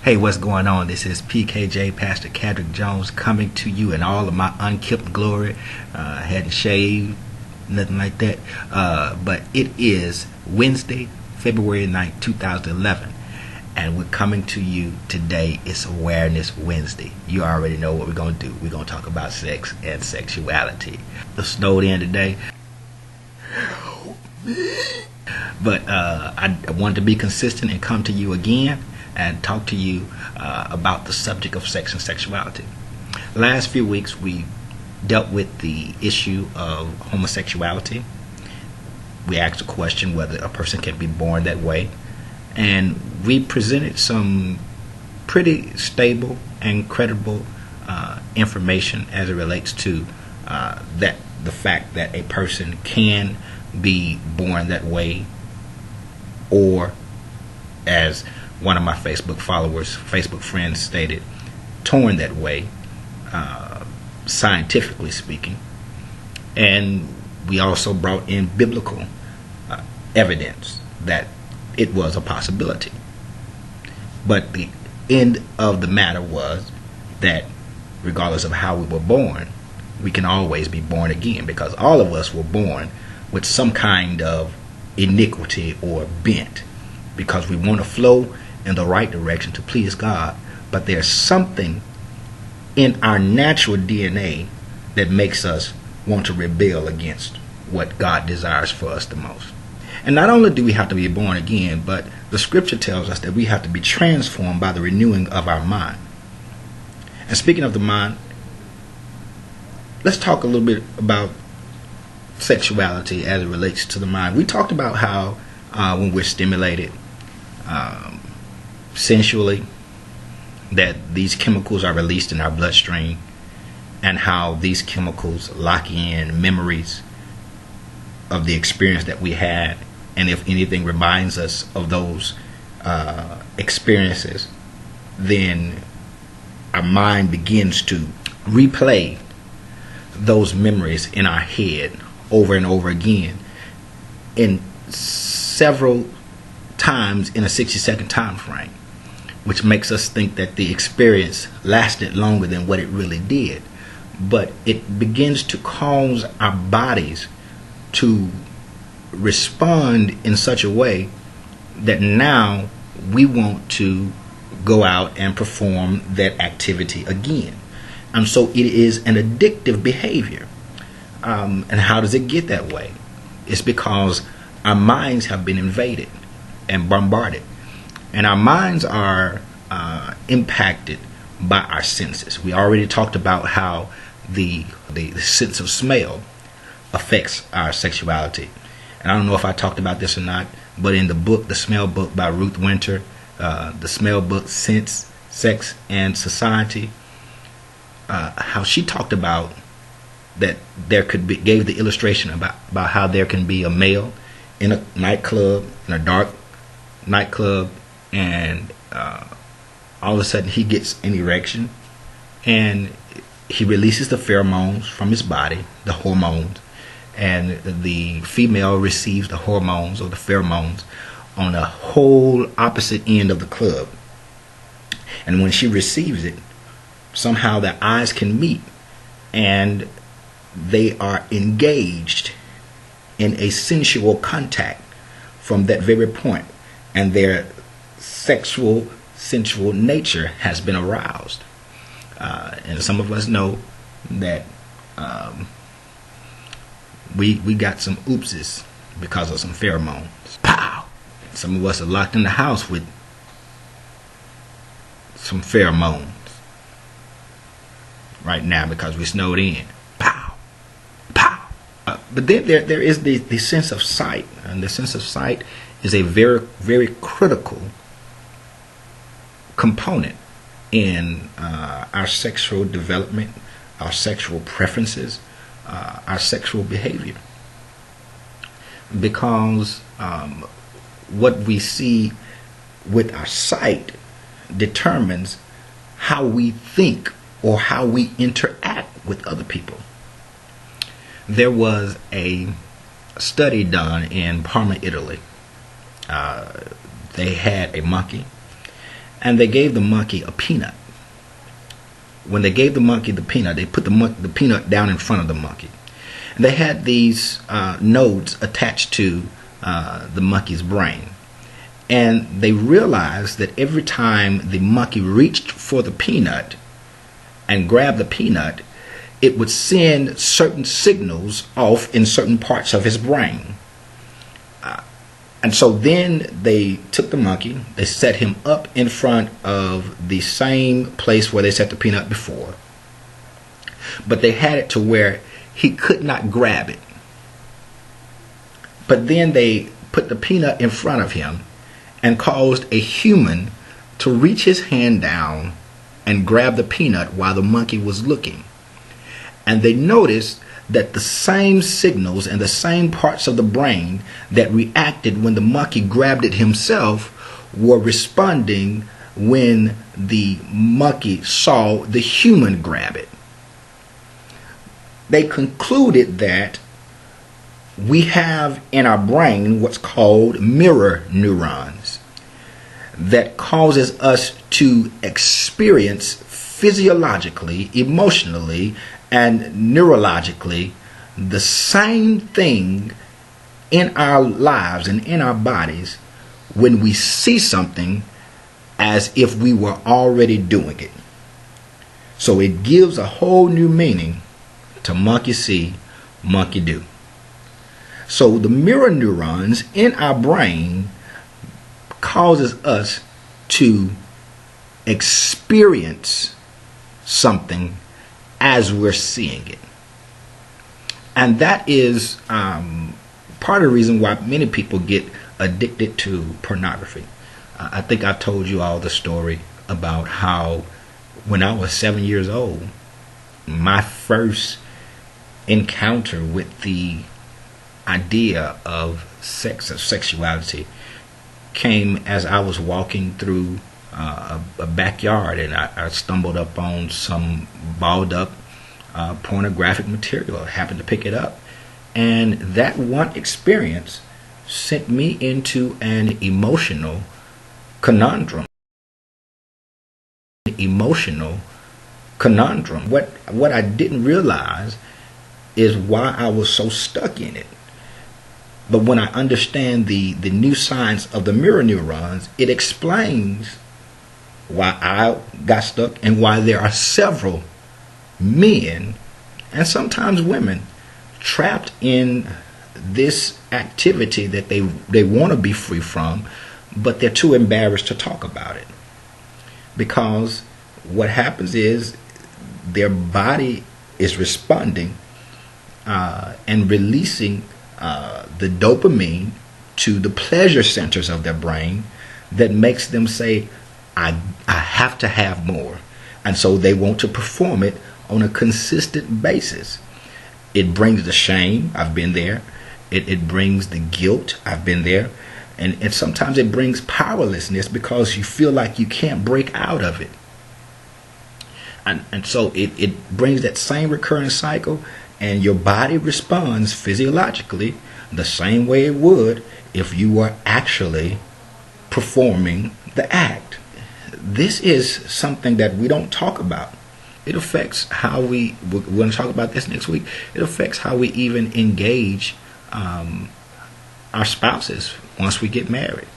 Hey, what's going on? This is PKJ, Pastor Cadrick Jones, coming to you in all of my unkempt glory. Hadn't shaved, nothing like that. But it is Wednesday, February 9th, 2011. And we're coming to you today. It's Awareness Wednesday. You already know what we're going to do. We're going to talk about sex and sexuality. The snowed in today. But I wanted to be consistent and come to you again and talk to you about the subject of sex and sexuality. The last few weeks we dealt with the issue of homosexuality. We asked the question whether a person can be born that way, and we presented some pretty stable and credible information as it relates to the fact that a person can be born that way, or as one of my Facebook friends stated, torn that way, scientifically speaking. And we also brought in biblical evidence that it was a possibility. But the end of the matter was that regardless of how we were born, we can always be born again, because all of us were born with some kind of iniquity or bent, because we want to flow in the right direction to please God, but there's something in our natural DNA that makes us want to rebel against what God desires for us the most. And not only do we have to be born again, but the scripture tells us that we have to be transformed by the renewing of our mind. And speaking of the mind, let's talk a little bit about sexuality as it relates to the mind. We talked about how when we're stimulated sensually, that these chemicals are released in our bloodstream, and how these chemicals lock in memories of the experience that we had, and if anything reminds us of those experiences, then our mind begins to replay those memories in our head over and over again in several times in a 60-second time frame, which makes us think that the experience lasted longer than what it really did. But it begins to cause our bodies to respond in such a way that now we want to go out and perform that activity again. And so it is an addictive behavior. And how does it get that way? It's because our minds have been invaded and bombarded. And our minds are impacted by our senses. We already talked about how the sense of smell affects our sexuality. And I don't know if I talked about this or not, but in the book, The Smell Book by Ruth Winter, the Smell Book, Sense, Sex, and Society, how she talked about that there could be, gave the illustration about how there can be a male in a nightclub, in a dark nightclub, and all of a sudden he gets an erection, and he releases the pheromones from his body, the hormones, and the female receives the hormones or the pheromones on a whole opposite end of the club. And when she receives it, somehow their eyes can meet, and they are engaged in a sensual contact from that very point, and their sensual nature has been aroused. And some of us know that we got some oopses because of some pheromones. Pow! Some of us are locked in the house with some pheromones right now because we snowed in. Pow! Pow! But then there is the sense of sight, and the sense of sight is a very, very critical component in our sexual development, our sexual preferences, our sexual behavior. Because what we see with our sight determines how we think or how we interact with other people. There was a study done in Parma, Italy. They had a monkey, and they gave the monkey a peanut. When they gave the monkey the peanut, they put the peanut down in front of the monkey. And they had these nodes attached to the monkey's brain. And they realized that every time the monkey reached for the peanut and grabbed the peanut, it would send certain signals off in certain parts of his brain. And so then they took the monkey, they set him up in front of the same place where they set the peanut before. But they had it to where he could not grab it. But then they put the peanut in front of him and caused a human to reach his hand down and grab the peanut while the monkey was looking. And they noticed that the same signals and the same parts of the brain that reacted when the monkey grabbed it himself were responding when the monkey saw the human grab it. They concluded that we have in our brain what's called mirror neurons that causes us to experience physiologically, emotionally, and neurologically the same thing in our lives and in our bodies when we see something as if we were already doing it. So it gives a whole new meaning to monkey see, monkey do. So the mirror neurons in our brain causes us to experience something as we're seeing it. And that is part of the reason why many people get addicted to pornography. I think I told you all the story about how when I was 7 years old, my first encounter with the idea of sex, of sexuality, came as I was walking through a backyard, and I stumbled up on some balled up pornographic material. I happened to pick it up, and that one experience sent me into an emotional conundrum. What I didn't realize is why I was so stuck in it. But when I understand the new science of the mirror neurons, it explains why I got stuck and why there are several men and sometimes women trapped in this activity that they want to be free from, but they're too embarrassed to talk about it. Because what happens is their body is responding and releasing the dopamine to the pleasure centers of their brain that makes them say, I have to have more. And so they want to perform it on a consistent basis. It brings the shame. I've been there. It brings the guilt. I've been there. And sometimes it brings powerlessness because you feel like you can't break out of it. And so it brings that same recurring cycle, and your body responds physiologically the same way it would if you were actually performing the act. This is something that we don't talk about. It affects how we're going to talk about this next week. It affects how we even engage our spouses once we get married.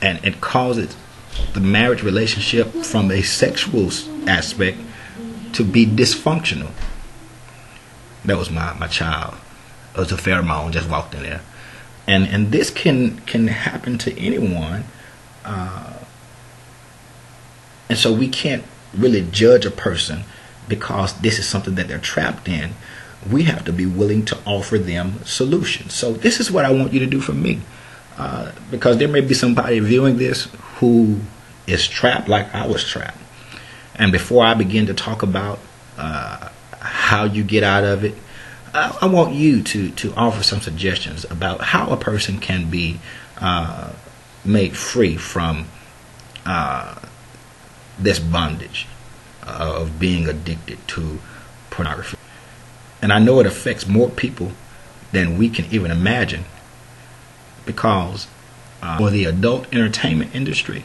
And it causes the marriage relationship from a sexual aspect to be dysfunctional. That was my child. It was a pheromone, just walked in there. And this can happen to anyone. And so we can't really judge a person because this is something that they're trapped in. We have to be willing to offer them solutions. So this is what I want you to do for me. Because there may be somebody viewing this who is trapped like I was trapped. And before I begin to talk about how you get out of it, I want you to offer some suggestions about how a person can be made free from this bondage of being addicted to pornography. And I know it affects more people than we can even imagine, because for the adult entertainment industry.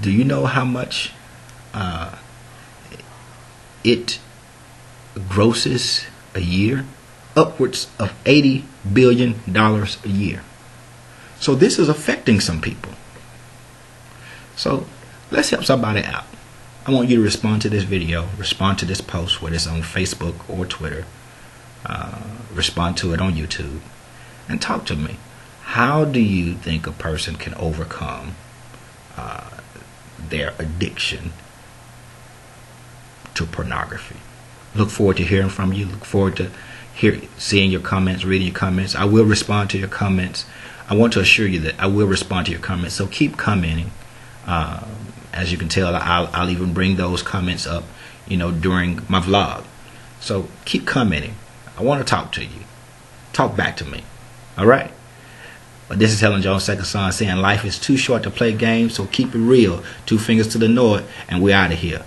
Do you know how much it grosses a year? Upwards of $80 billion a year. So this is affecting some people. So let's help somebody out. I want you to respond to this video, respond to this post, whether it's on Facebook or Twitter, respond to it on YouTube, and talk to me. How do you think a person can overcome their addiction to pornography? Look forward to hearing from you. Look forward to seeing your comments, reading your comments. I will respond to your comments. I want to assure you that I will respond to your comments. So keep commenting. As you can tell, I'll even bring those comments up, during my vlog. So keep commenting. I want to talk to you. Talk back to me. All right. But this is Helen Jones, second son, saying life is too short to play games. So keep it real. 2 fingers to the north, and we're out of here.